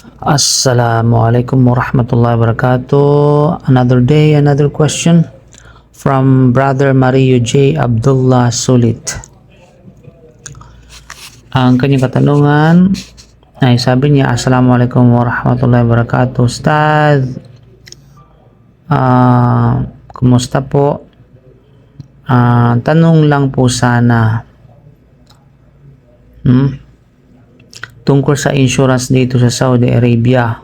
Assalamualaikum warahmatullahi wabarakatuh. Another day, another question from Brother Mario J. Abdullah Sulit. Ang kanyang katanungan ay sabi niya, Assalamualaikum warahmatullahi wabarakatuh. Ustad, kumusta po? Tanong lang po sana. Tungkol sa insurance dito sa Saudi Arabia,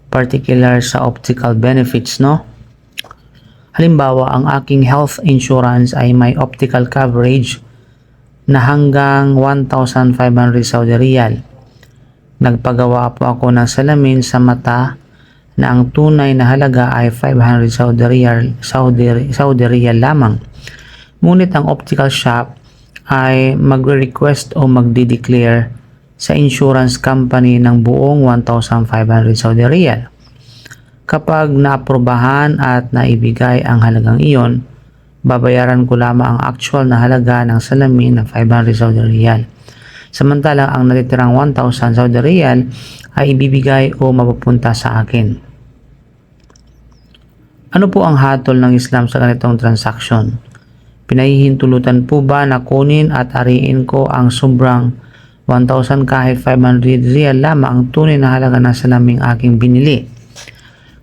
particular sa optical benefits, no? Halimbawa, ang aking health insurance ay may optical coverage na hanggang 1,500 Saudi Riyal. Nagpagawa po ako ng salamin sa mata na ang tunay na halaga ay 500 Saudi Riyal lamang. Ngunit ang optical shop ay magre-request o magde-declare sa insurance company ng buong 1,500 Saudi Riyal. Kapag naaprubahan at naibigay ang halagang iyon, babayaran ko lamang ang actual na halaga ng salamin ng 500 Saudi Riyal. Samantalang ang natitirang 1,000 Saudi Riyal ay ibibigay o mapupunta sa akin. Ano po ang hatol ng Islam sa ganitong transaksyon? Pinahihintulutan po ba na kunin at ariin ko ang sobrang 1,000 kahit 500 riyal lamang ang tunay na halaga ng salaming aking binili?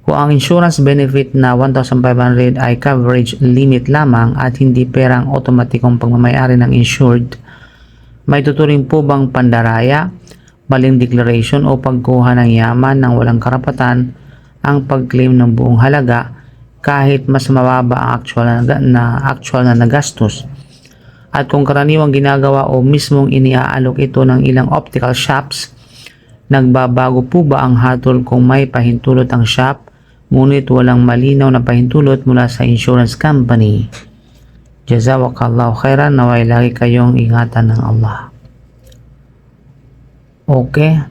Kung ang insurance benefit na 1,500 ay coverage limit lamang at hindi perang otomatikong pagmamayari ng insured, may tuturing po bang pandaraya, maling declaration o pagkuha ng yaman ng walang karapatan ang pag-claim ng buong halaga kahit mas mababa ang actual na nagastos? At kung karaniwang ginagawa o mismong iniaalok ito ng ilang optical shops, nagbabago po ba ang hatol kung may pahintulot ang shop ngunit walang malinaw na pahintulot mula sa insurance company? Jazakallahu khairan, naway lagi kayong ingatan ng Allah. Okay.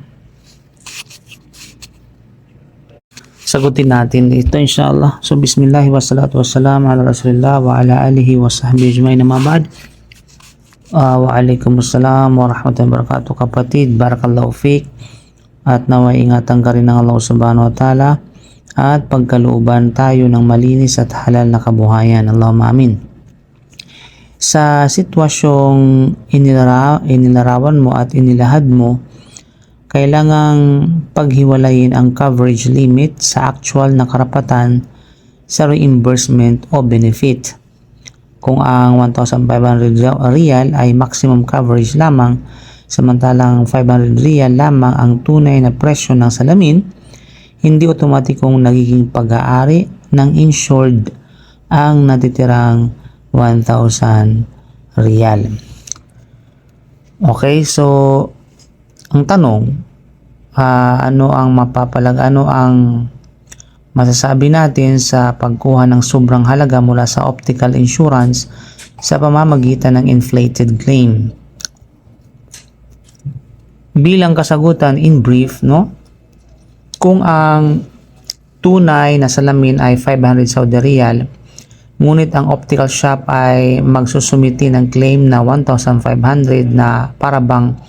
Sagutin natin ito inshallah. So bismillah wa salatu wassalam ala rasulillah wa ala alihi wa sahbihi ajma'in, amma ba'd. Waalaikumsalam warahmatullahi wabarakatuh. Kapatid, barakallahu fiqh, at naway ingatan ka rin ng Allah subhanahu wa ta'ala at pagkalooban tayo ng malinis at halal na kabuhayan. Allahumma amin. Sa sitwasyong inilarawan mo at inilahad mo, kailangang paghiwalayin ang coverage limit sa actual na karapatan sa reimbursement o benefit. Kung ang 1,500 riyal ay maximum coverage lamang, samantalang 500 riyal lamang ang tunay na presyo ng salamin, hindi otomatikong nagiging pag-aari ng insured ang natitirang 1,000 riyal. Okay, so ang tanong, ano ang masasabi natin sa pagkuha ng sobrang halaga mula sa optical insurance sa pamamagitan ng inflated claim? Bilang kasagutan in brief, no? Kung ang tunay na salamin ay 500 Saudi Riyal, ngunit ang optical shop ay magsusumiti ng claim na 1,500 na parabang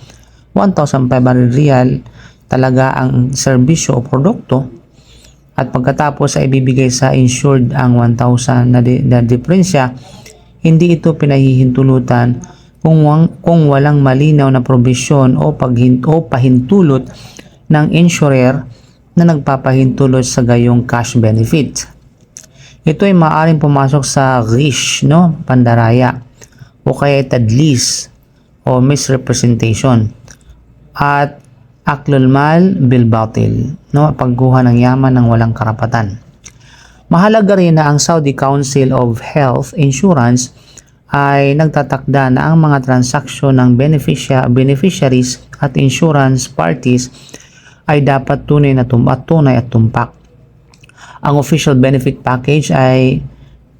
1,500 Riyal talaga ang serbisyo o produkto, at pagkatapos ay ibibigay sa insured ang 1,000 na diferensya, hindi ito pinahihintulutan kung walang malinaw na probisyon o pahintulot ng insurer na nagpapahintulot sa gayong cash benefit. Ito ay maaaring pumasok sa ghish, no? Pandaraya, o kaya tadlis o misrepresentation, at aklul mal bil batil, no? Pagkuha ng yaman ng walang karapatan. Mahalaga rin na ang Saudi Council of Health Insurance ay nagtatakda na ang mga transaksyon ng beneficiaries at insurance parties ay dapat tunay at tumpak. Ang official benefit package ay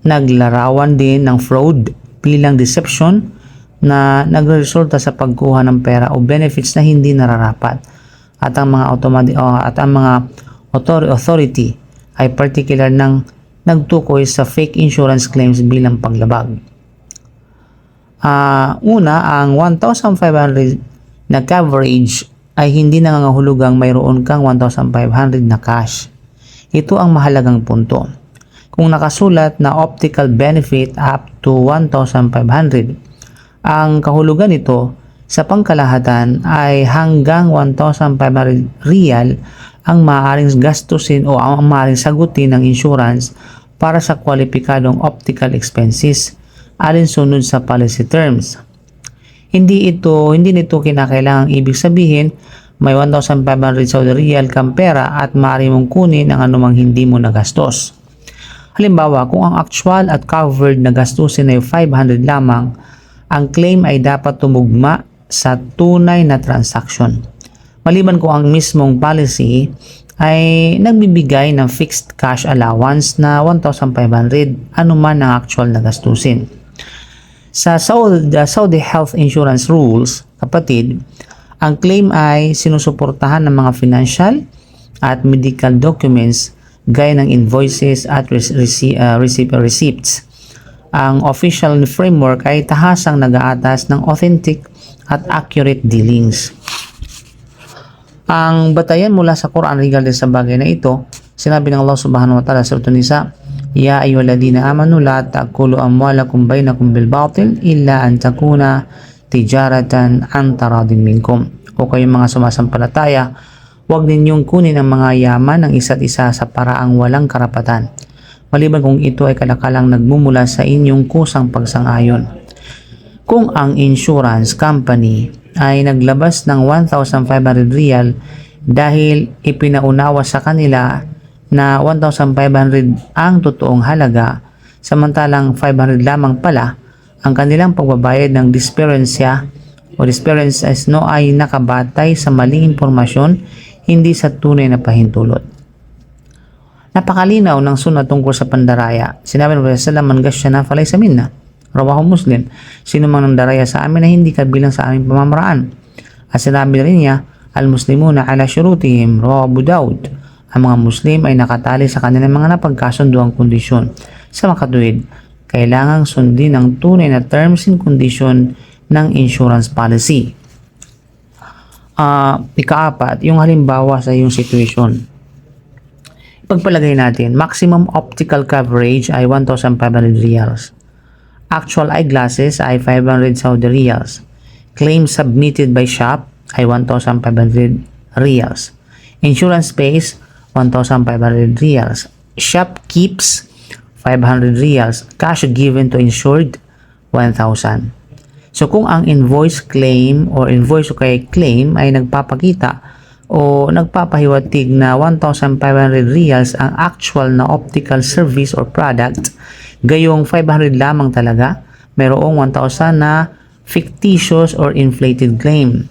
naglarawan din ng fraud bilang deception na nagresulta sa pagkuha ng pera o benefits na hindi nararapat, at ang mga authority ay particular nang nagtukoy sa fake insurance claims bilang paglabag. Una, ang 1,500 na coverage ay hindi nangangahulugang mayroon kang 1,500 na cash. Ito ang mahalagang punto. Kung nakasulat na optical benefit up to 1,500, ang kahulugan nito sa pangkalahatan ay hanggang 1,500 real ang maaaring gastusin o ang maaaring sagutin ng insurance para sa kwalipikadong optical expenses alinsunod sa policy terms. Hindi nito kinakailangang ibig sabihin may 1,500 Saudi Riyal kang pera at maaari mong kunin ang anumang hindi mo nagastos. Halimbawa, kung ang actual at covered na gastusin ay 500 lamang, ang claim ay dapat tumugma sa tunay na transaction. Maliban kung ang mismong policy ay nagbibigay ng fixed cash allowance na 1,500 anuman ang actual na gastusin. Sa Saudi Health Insurance Rules, kapatid, ang claim ay sinusuportahan ng mga financial at medical documents gaya ng invoices at receipts. Ang official framework ay tahasang nag-aatas ng authentic at accurate dealings. Ang batayan mula sa Quran regarding sa bagay na ito, sinabi ng Allah subhanahu wa ta'ala sa Surah Nisa, Ya ayyuhalladhina amanu la ta'kulu amwalakum bainakum bil batil illa an takuna tijaratan an taradin minkum. O kayong mga sumasampalataya, huwag ninyong kunin ang mga yaman ng isa't isa sa paraang walang karapatan, maliban kung ito ay kalakalang nagmumula sa inyong kusang pagsang-ayon. Kung ang insurance company ay naglabas ng 1,500 real dahil ipinaunawa sa kanila na 1,500 ang totoong halaga, samantalang 500 lamang pala ang kanilang pagbabayad ng disperensya o disperences ay nakabatay sa maling impormasyon, hindi sa tunay na pahintulot. Napakalinaw ng sunna tungkol sa pandaraya. Sinabi ng Rasulullah, man gasyana falaysa minna. Rawahu Muslim. Sino mang nandaraya sa amin na hindi kabilang sa aming pamamaraan. At sinabi rin niya, al-muslimuna ala syurutihim. Rawahu Abu Daud. Ang mga Muslim ay nakatali sa kanilang mga napagkasunduang kondisyon. Sa makatuwid, kailangang sundin ang tunay na terms and condition ng insurance policy. Ikaapat, yung halimbawa sa iyong situation. Ipagpalagay natin, maximum optical coverage ay 1,500 riyals. Actual eyeglasses ay 500 Saudi riyals. Claim submitted by shop ay 1,500 riyals. Insurance pays 1,500 riyals. Shop keeps 500 riyals. Cash given to insured 1,000. So kung ang invoice claim o invoice o kay claim ay nagpapakita o nagpapahiwatig na 1,500 riyals ang actual na optical service or product, gayong 500 lamang talaga, mayroong 1,000 na fictitious or inflated claim.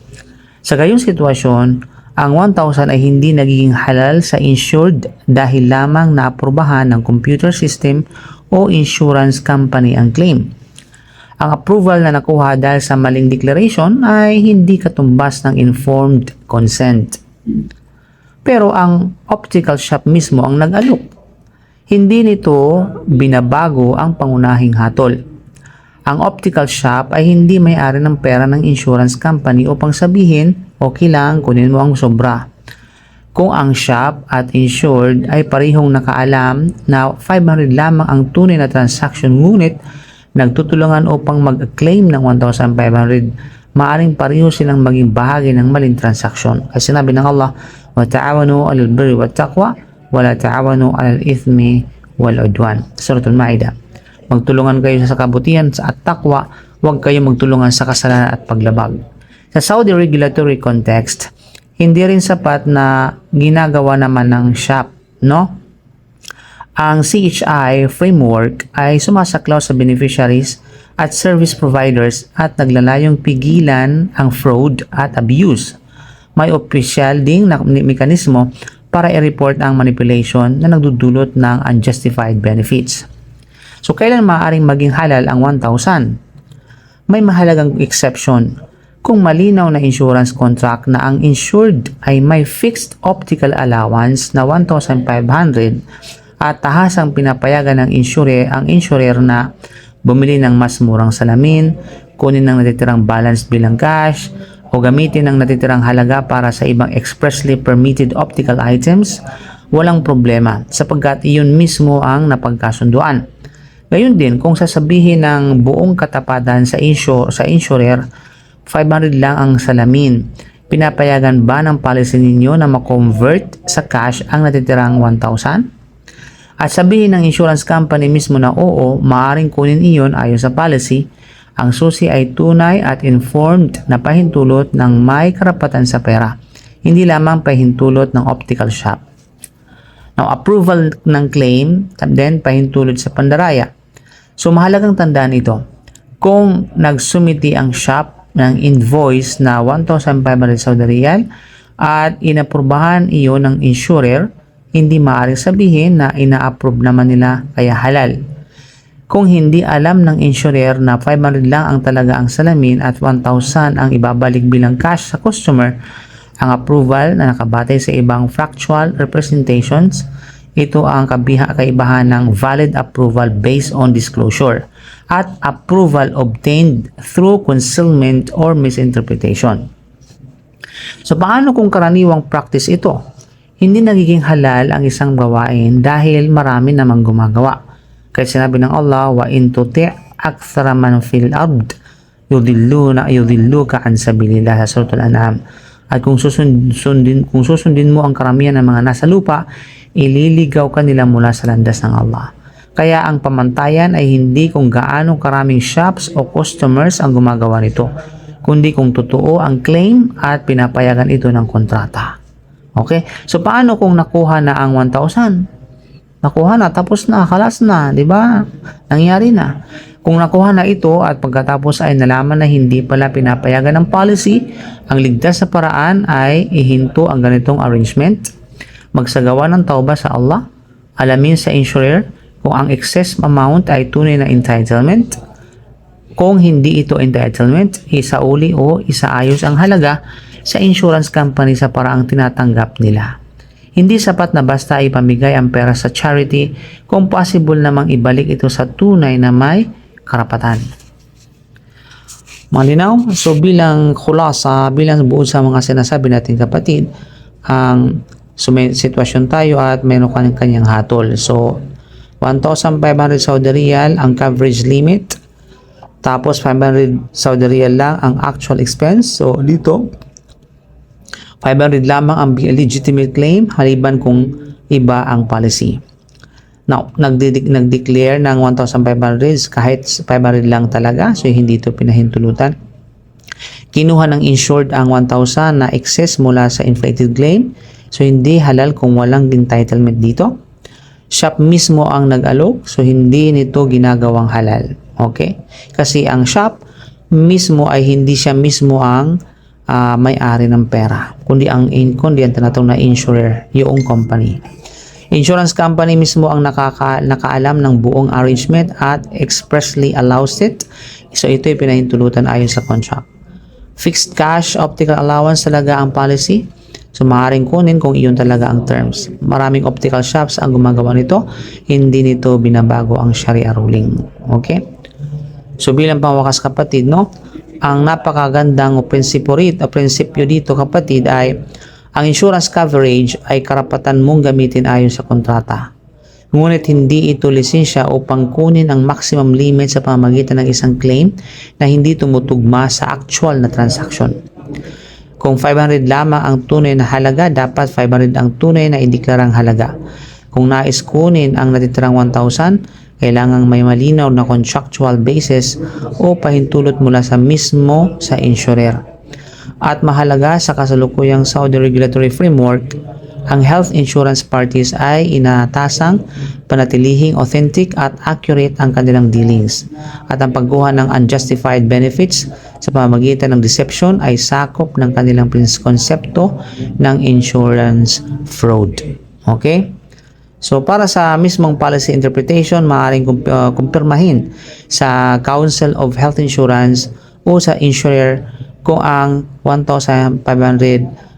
Sa gayong sitwasyon, ang 1,000 ay hindi nagiging halal sa insured dahil lamang naaprubahan ng computer system o insurance company ang claim. Ang approval na nakuha dahil sa maling declaration ay hindi katumbas ng informed consent. Pero ang optical shop mismo ang nag-alok. Hindi nito binabago ang pangunahing hatol. Ang optical shop ay hindi may-ari ng pera ng insurance company upang sabihin, okay lang, kunin mo ang sobra. Kung ang shop at insured ay parihong nakaalam na 500 lamang ang tunay na transaction ngunit nagtutulungan upang mag-claim ng 1,500, maaring pareho silang maging bahagi ng maling transaksyon. Kasi sinabi ng Allah, وَتَعَوَنُوا عَلَى الْبِرِّ وَالتَّقْوَى وَلَا تَعَوَنُوا عَلَى الْإِثْمِ وَالْعُدْوَانِ. Suratul Ma'idah. Magtulungan kayo sa kabutihan at takwa, huwag kayo magtulungan sa kasalanan at paglabag. Sa Saudi regulatory context, hindi rin sapat na ginagawa naman ng shop, no? Ang CHI framework ay sumasaklaw sa beneficiaries at service providers at naglalayong pigilan ang fraud at abuse. May opisyal ding mekanismo para i-report ang manipulation na nagdudulot ng unjustified benefits. So, kailan maaaring maging halal ang 1,000? May mahalagang exception. Kung malinaw na insurance contract na ang insured ay may fixed optical allowance na 1,500 at tahasang pinapayagan ng insurer na bumili ng mas murang salamin, kunin ng natitirang balance bilang cash, o gamitin ang natitirang halaga para sa ibang expressly permitted optical items, walang problema sapagkat iyon mismo ang napagkasunduan. Gayun din kung sasabihin ng buong katapatan sa insurer, 500 lang ang salamin. Pinapayagan ba ng policy ninyo na ma-convert sa cash ang natitirang 1,000? At sabihin ng insurance company mismo na oo, maaaring kunin iyon ayon sa policy, ang susi ay tunay at informed na pahintulot ng may karapatan sa pera, hindi lamang pahintulot ng optical shop. Now, approval ng claim, then pahintulot sa pandaraya. So, mahalagang tandaan ito. Kung nagsumiti ang shop ng invoice na 1,500 Saudi Riyal at inaprubahan iyon ng insurer, hindi maaaring sabihin na ina-approve naman nila kaya halal. Kung hindi alam ng insurer na 500 lang ang talaga ang salamin at 1,000 ang ibabalik bilang cash sa customer, ang approval na nakabatay sa ibang factual representations, ito ang kaibahan ng valid approval based on disclosure at approval obtained through concealment or misinterpretation. So paano kung karaniwang practice ito? Hindi nagiging halal ang isang gawain dahil marami namang gumagawa. Kaya sinabi ng Allah, wa in tuti' akthara man fil ard yudilluka an sabilillah sa Suratul An'am. At kung susundin mo ang karamihan ng mga nasa lupa, ililigaw ka nila mula sa landas ng Allah. Kaya ang pamantayan ay hindi kung gaano karaming shops o customers ang gumagawa nito, kundi kung totoo ang claim at pinapayagan ito ng kontrata. Okay? So, paano kung nakuha na ang 1,000? Nakuha na, tapos na, kalas na, di ba? Nangyari na. Kung nakuha na ito at pagkatapos ay nalaman na hindi pala pinapayagan ng policy, ang ligtas sa paraan ay ihinto ang ganitong arrangement, magsagawa ng tauba sa Allah, alamin sa insurer kung ang excess amount ay tunay na entitlement. Kung hindi ito entitlement, isauli o isaayos ang halaga sa insurance company sa paraang tinatanggap nila. Hindi sapat na basta ipamigay ang pera sa charity kung possible namang ibalik ito sa tunay na may karapatan. Malinaw? So bilang khulasa, bilang buod sa mga sinasabi natin kapatid, may sitwasyon tayo at mayroon kanyang hatol. So 1,500 Saudi Riyal ang coverage limit, tapos 500 Saudi Riyal lang ang actual expense. So dito 500 lamang ang legitimate claim haliban kung iba ang policy. Now, nag-declare ng 1,500 kahit 500 lang talaga, so hindi ito pinahintulutan. Kinuha ng insured ang 1,000 na excess mula sa inflated claim, so hindi halal kung walang entitlement dito. Shop mismo ang nag-alok, so hindi nito ginagawang halal. Okay? Kasi ang shop mismo ay hindi siya mismo ang may-ari ng pera, kundi ang tinatawag na insurer, yung company. Insurance company mismo ang nakaalam ng buong arrangement at expressly allows it. So ito ay pinahintulutan ayon sa contract. Fixed cash optical allowance talaga ang policy. So maaaring kunin kung iyon talaga ang terms. Maraming optical shops ang gumagawa nito. Hindi nito binabago ang Sharia ruling. Okay? So bilang pangwakas kapatid, no? Ang napakagandang prinsipyo dito kapatid ay ang insurance coverage ay karapatan mong gamitin ayon sa kontrata. Ngunit hindi ito lisensya upang kunin ang maximum limit sa pamamagitan ng isang claim na hindi tumutugma sa actual na transaction. Kung 500 lamang ang tunay na halaga, dapat 500 ang tunay na ideklarang halaga. Kung nais kunin ang natitirang 1,000, kailangang may malinaw na contractual basis o pahintulot mula sa mismo sa insurer. At mahalaga sa kasalukuyang Saudi regulatory framework, ang health insurance parties ay inatasang panatilihing authentic at accurate ang kanilang dealings. At ang pagkuha ng unjustified benefits sa pamamagitan ng deception ay sakop ng kanilang konsepto ng insurance fraud. Okay? So para sa mismong policy interpretation, maaaring kumpirmahin sa Council of Health Insurance o sa insurer kung ang 1,500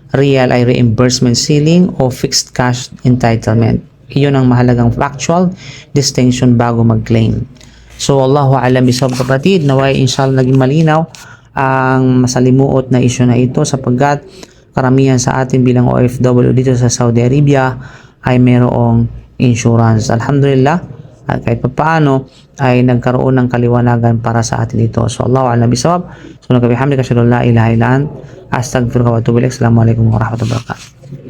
Riyal ay reimbursement ceiling o fixed cash entitlement. Iyon ang mahalagang factual distinction bago mag-claim. So Allahu a'lam bisawab kapatid, naway inshallah naging malinaw ang masalimuot na issue na ito sapagkat karamihan sa atin bilang OFW dito sa Saudi Arabia ay mayroong insurance. Alhamdulillah, at kahit paano ay nagkaroon ng kaliwanagan para sa atin ito. So Allahu a'lam bisawab. So nagkabihamdika asyhadu an la ilaha illa anta astaghfiruka wa atubu ilaik. Assalamu alaikum warahmatullahi wabarakatuh.